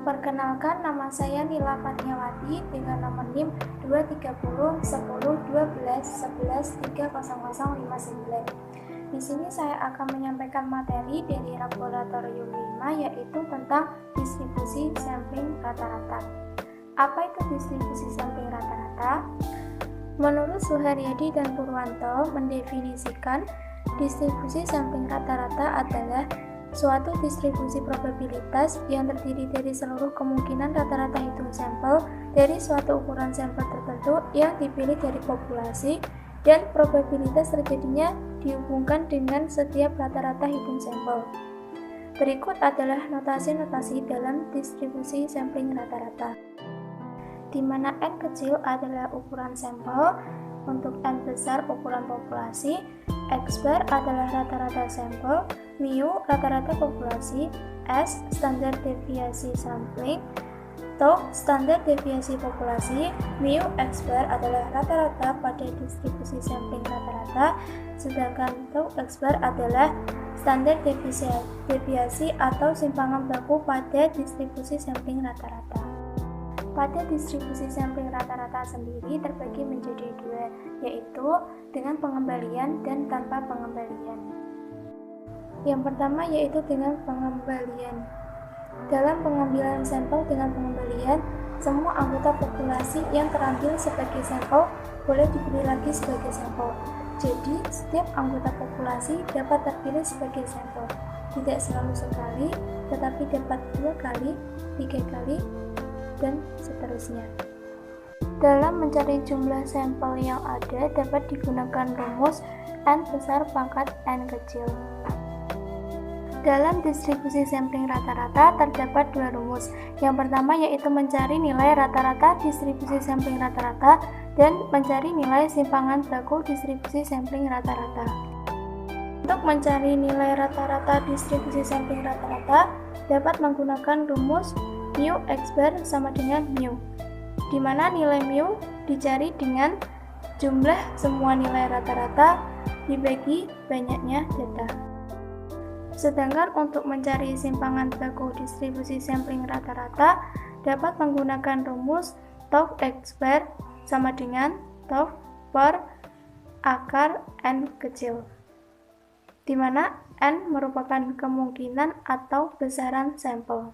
Perkenalkan, nama saya Nila Fatniawati dengan nomor NIM 230 10 12 11 30059. Di sini saya akan menyampaikan materi dari laboratorium 5, yaitu tentang distribusi sampling rata-rata. Apa itu distribusi sampling rata-rata? Menurut Suharyadi dan Purwanto mendefinisikan distribusi sampling rata-rata adalah suatu distribusi probabilitas yang terdiri dari seluruh kemungkinan rata-rata hitung sampel dari suatu ukuran sampel tertentu yang dipilih dari populasi, dan probabilitas terjadinya dihubungkan dengan setiap rata-rata hitung sampel. Berikut adalah notasi-notasi dalam distribusi sampling rata-rata, di mana N kecil adalah ukuran sampel, untuk N besar ukuran populasi, X bar adalah rata-rata sampel, mu rata-rata populasi, S standar deviasi sampling, tau standar deviasi populasi, mu X bar adalah rata-rata pada distribusi sampling rata-rata, sedangkan tau X bar adalah standar deviasi atau simpangan baku pada distribusi sampling rata-rata. Pada distribusi sampling rata-rata sendiri terbagi menjadi dua, yaitu dengan pengembalian dan tanpa pengembalian. Yang pertama yaitu dengan pengembalian. Dalam pengambilan sampel dengan pengembalian, semua anggota populasi yang terambil sebagai sampel boleh dipilih lagi sebagai sampel. Jadi, setiap anggota populasi dapat terpilih sebagai sampel. Tidak selalu sekali, tetapi dapat 2 kali, 3 kali, dan seterusnya. Dalam mencari jumlah sampel yang ada dapat digunakan rumus N besar pangkat N kecil. Dalam distribusi sampling rata-rata terdapat 2 rumus. Yang pertama yaitu mencari nilai rata-rata distribusi sampling rata-rata dan mencari nilai simpangan baku distribusi sampling rata-rata. Untuk mencari nilai rata-rata distribusi sampling rata-rata dapat menggunakan rumus mu X bar sama dengan mu, di mana nilai mu dicari dengan jumlah semua nilai rata-rata dibagi banyaknya data. Sedangkan untuk mencari simpangan baku distribusi sampling rata-rata dapat menggunakan rumus tau X bar sama dengan tau per akar N kecil, di mana N merupakan kemungkinan atau besaran sampel.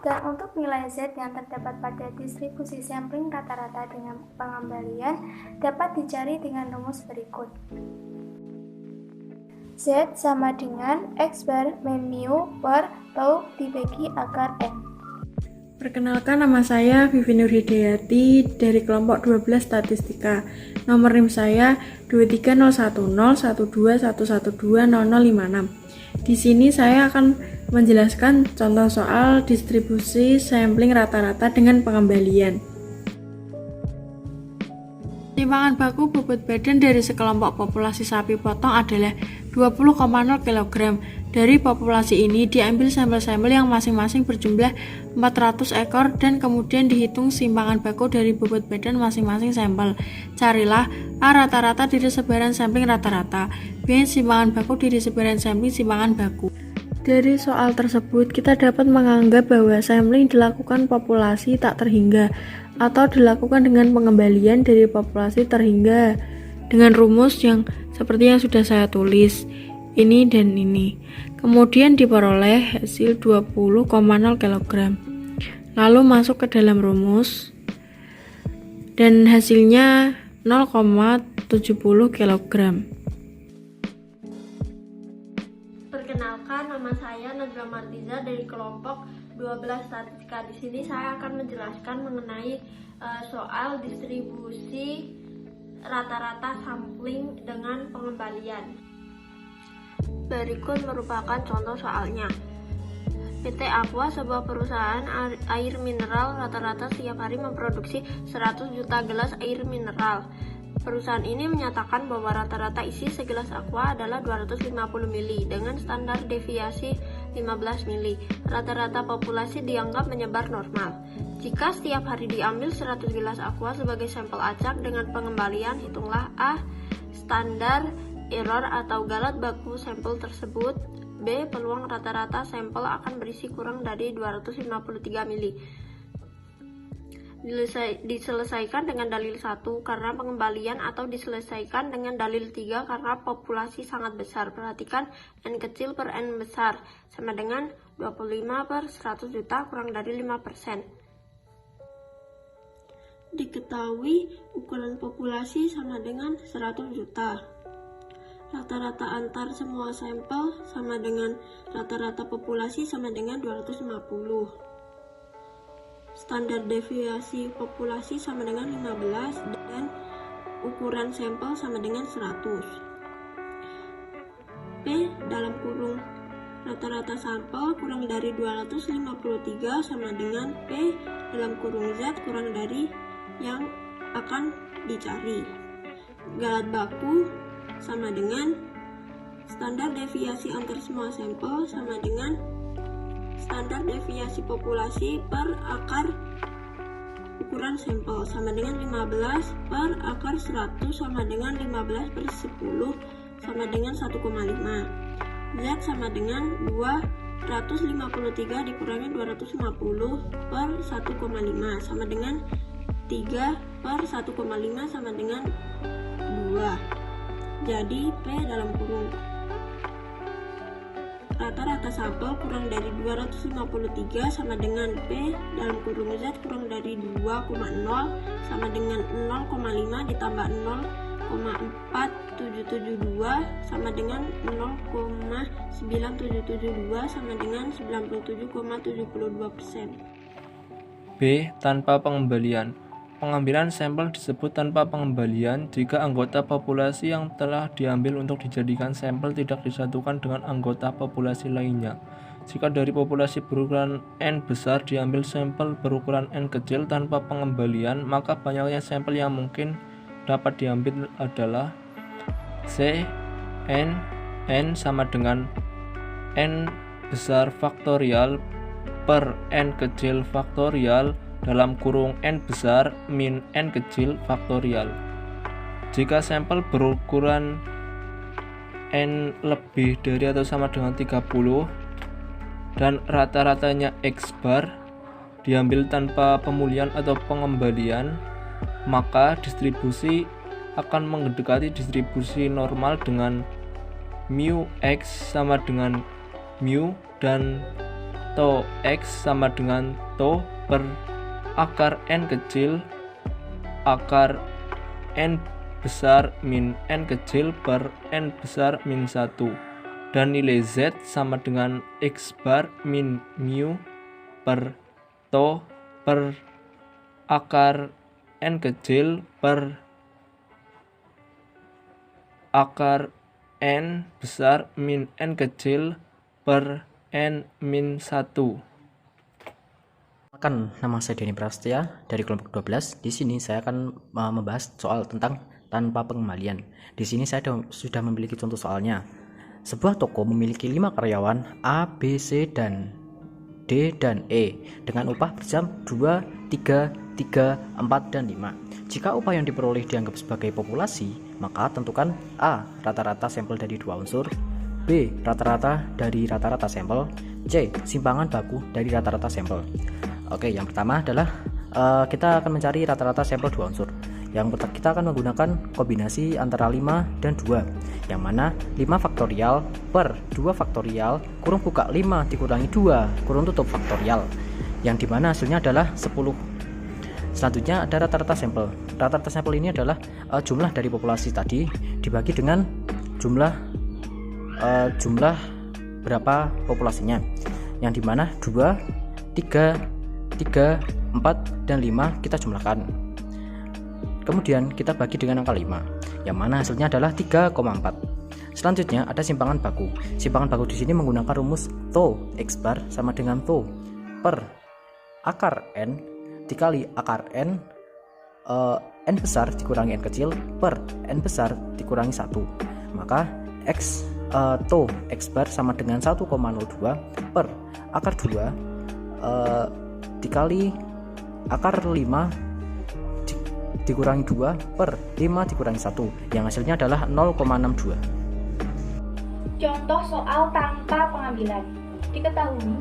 Dan untuk nilai Z yang terdapat pada distribusi sampling rata-rata dengan pengembalian dapat dicari dengan rumus berikut. Z sama dengan X bar min mu per tau dibagi akar N. Perkenalkan, nama saya Vivi Nur Hidayati dari kelompok 12 statistika. Nomor NIM saya 230111211200056. Di sini saya akan menjelaskan contoh soal distribusi sampling rata-rata dengan pengembalian. Simpangan baku bobot badan dari sekelompok populasi sapi potong adalah 20,0 kg. Dari populasi ini diambil sampel-sampel yang masing-masing berjumlah 400 ekor dan kemudian dihitung simpangan baku dari bobot badan masing-masing sampel. Carilah A rata-rata dari sebaran sampling rata-rata, B simpangan baku dari sebaran sampling simpangan baku. Dari soal tersebut, kita dapat menganggap bahwa sampling dilakukan populasi tak terhingga atau dilakukan dengan pengembalian dari populasi terhingga dengan rumus yang seperti yang sudah saya tulis, ini dan ini. Kemudian diperoleh hasil 20,0 kg. Lalu masuk ke dalam rumus dan hasilnya 0,70 kg. Perkenalkan, nama saya Najwa Martiza dari kelompok 12 statistika. Di sini saya akan menjelaskan mengenai soal distribusi rata-rata sampling dengan pengembalian. Berikut merupakan contoh soalnya. PT Aqua, sebuah perusahaan air mineral, rata-rata setiap hari memproduksi 100 juta gelas air mineral. Perusahaan ini menyatakan bahwa rata-rata isi segelas aqua adalah 250 ml dengan standar deviasi 15 ml. Rata-rata populasi dianggap menyebar normal. Jika setiap hari diambil 100 gelas aqua sebagai sampel acak dengan pengembalian, hitunglah A. Standar error atau galat baku sampel tersebut, B. Peluang rata-rata sampel akan berisi kurang dari 253 mili. Diselesaikan dengan dalil 1 karena pengembalian, atau diselesaikan dengan dalil 3 karena populasi sangat besar. Perhatikan N kecil per N besar sama dengan 25 per 100 juta kurang dari 5%. Diketahui ukuran populasi sama dengan 100 juta. Rata-rata antar semua sampel sama dengan rata-rata populasi sama dengan 250. Standar deviasi populasi sama dengan 15 dan ukuran sampel sama dengan 100. P dalam kurung rata-rata sampel kurang dari 253 sama dengan P dalam kurung Z kurang dari yang akan dicari. Galat baku sama dengan standar deviasi antar semua sampel sama dengan standar deviasi populasi per akar ukuran sampel sama dengan 15 per akar 100 sama dengan 15 per 10 sama dengan 1,5. Z sama dengan 253 dikurangi 250 per 1,5 sama dengan 3 per 1,5 sama dengan 2. Jadi P dalam kurung rata-rata sampel kurang dari 253 sama dengan P dalam kurung Z kurang dari 2,0 sama dengan 0,5 ditambah 0,4772 sama dengan 0,9772 sama dengan 97,72%. B. Tanpa pengembalian. Pengambilan sampel disebut tanpa pengembalian jika anggota populasi yang telah diambil untuk dijadikan sampel tidak disatukan dengan anggota populasi lainnya. Jika dari populasi berukuran N besar diambil sampel berukuran N kecil tanpa pengembalian, maka banyaknya sampel yang mungkin dapat diambil adalah C. N sama dengan N besar faktorial per N kecil faktorial dalam kurung N besar min N kecil faktorial. Jika sampel berukuran N lebih dari atau sama dengan 30 dan rata-ratanya X bar diambil tanpa pemulihan atau pengembalian, maka distribusi akan mendekati distribusi normal dengan mu X sama dengan mu dan tau X sama dengan tau per akar N kecil akar N besar min N kecil per N besar min 1, dan nilai Z sama dengan X bar min mu per tau per akar N kecil per akar N besar min N kecil per N min 1. Nama saya Denny Prasetya dari kelompok 12. Di sini saya akan membahas soal tentang tanpa pengembalian. Di sini saya sudah memiliki contoh soalnya. Sebuah toko memiliki 5 karyawan A, B, C, dan D dan E dengan upah per jam 2, 3, 4, dan 5. Jika upah yang diperoleh dianggap sebagai populasi, maka tentukan A. Rata-rata sampel dari 2 unsur, B. Rata-rata dari rata-rata sampel, C. Simpangan baku dari rata-rata sampel. Oke, yang pertama adalah kita akan mencari rata-rata sampel 2 unsur. Yang pertama kita akan menggunakan kombinasi antara 5 dan 2, yang mana 5 faktorial per 2 faktorial kurung buka 5 dikurangi 2 kurung tutup faktorial, yang dimana hasilnya adalah 10. Selanjutnya ada rata-rata sampel. Rata-rata sampel ini adalah jumlah dari populasi tadi dibagi dengan jumlah berapa populasinya, yang dimana 2, 3, 4, dan 5 kita jumlahkan. Kemudian kita bagi dengan angka 5, yang mana hasilnya adalah 3,4. Selanjutnya ada simpangan baku. Simpangan baku di sini menggunakan rumus tau X bar sama dengan tau per akar N dikali akar N N besar dikurangi N kecil per N besar dikurangi 1. Maka tau X bar sama dengan 1,02 per akar 2 dikali akar 5 dikurangi 2 per 5 dikurangi 1, yang hasilnya adalah 0,62. Contoh soal tanpa pengambilan. Diketahui,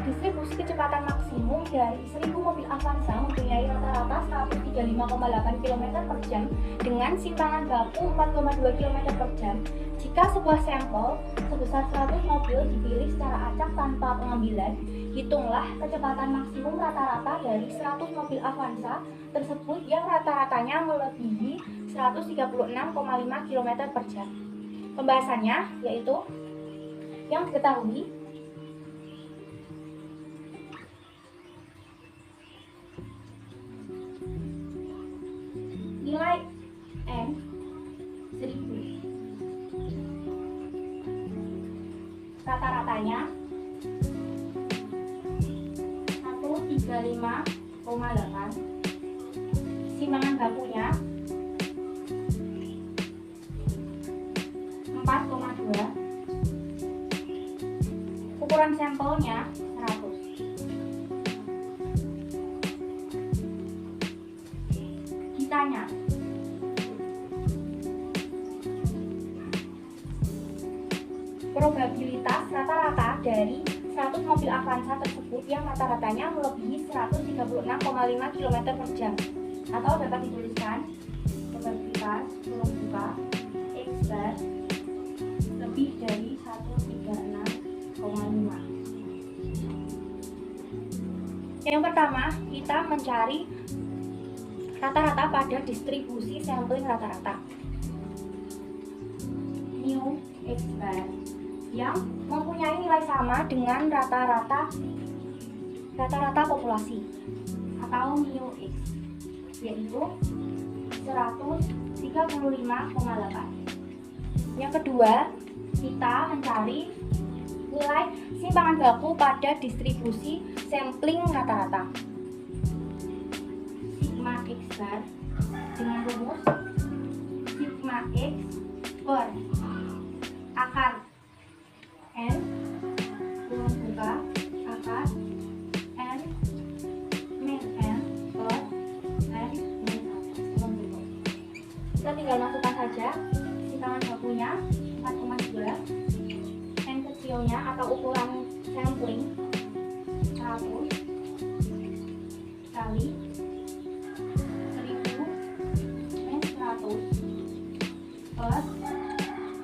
distribusi kecepatan maksimum dari 1000 mobil Avanza mempunyai rata-rata 135,8 km per jam dengan simpangan baku 4,2 km per jam. Jika sebuah sampel sebesar 100 mobil dipilih secara acak tanpa pengambilan, hitunglah kecepatan maksimum rata-rata dari 100 mobil Avanza tersebut yang rata-ratanya melebihi 136,5 km per jam. Pembahasannya yaitu yang diketahui nilai N 1000, rata-ratanya 135,8, simpangan bakunya 4,2, ukuran sampelnya 100. Ditanya, probabilitas rata-rata dari 100 mobil Avanza tersebut yang rata-ratanya melebihi 136,5 km per jam, atau dapat dituliskan probabilitas X bar lebih dari 136,5. Yang pertama, kita mencari rata-rata pada distribusi sampling rata-rata. Mu X bar yang mempunyai nilai sama dengan rata-rata populasi atau mu X, yaitu 135,8. Yang kedua, kita mencari nilai simpangan baku pada distribusi sampling rata-rata. Sigma X bar dengan rumus sigma X per akar N kurung buka akar N min N per N min 1 kurung buka. Kita tinggal masukkan saja simpangan bakunya 4,2, N kecilnya atau ukuran sampling 100 kali 1000 min 100 per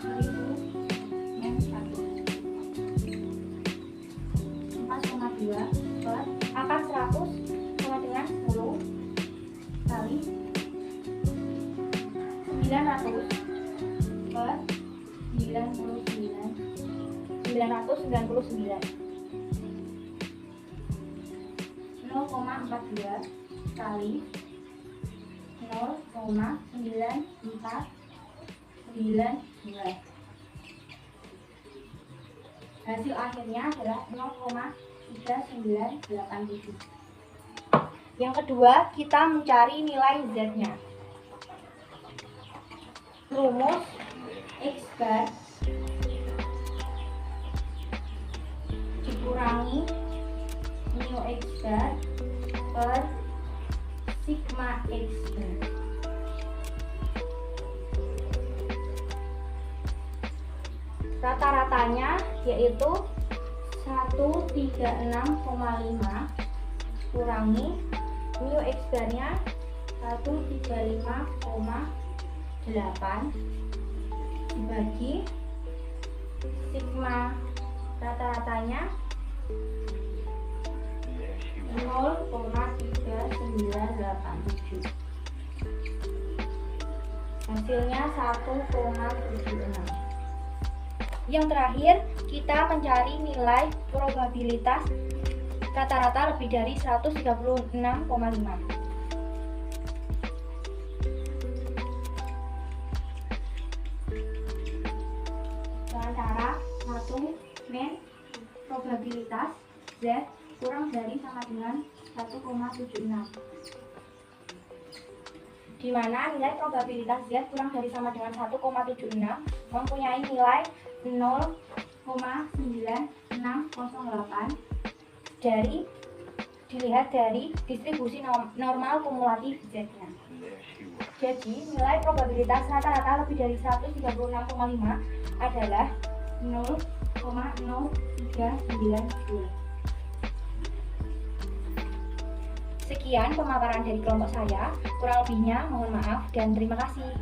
1000 min 100, 4,2 per akar 100 sama dengan 10 kali 900 per 999 0,42 kali 0,9492. Hasil akhirnya adalah 0,3987. Yang kedua, kita mencari nilai Z-nya. Rumus X bar dikurangi mu X bar per sigma X bar. Rata-ratanya yaitu 136,5 kurangi mu X bar-nya 135,8 dibagi sigma rata-ratanya 0,3987. Hasilnya 1,76. Yang terakhir, kita mencari nilai probabilitas rata-rata lebih dari 136,5. Dengan cara 1 min probabilitas Z kurang dari sama dengan 1,76, di mana nilai probabilitas Z kurang dari sama dengan 1,76 mempunyai nilai 0,9608 dilihat dari distribusi normal kumulatif Z-nya. Jadi nilai probabilitas rata-rata lebih dari 136,5 adalah 0,0392. Sekian pemaparan dari kelompok saya. Kurang lebihnya mohon maaf dan terima kasih.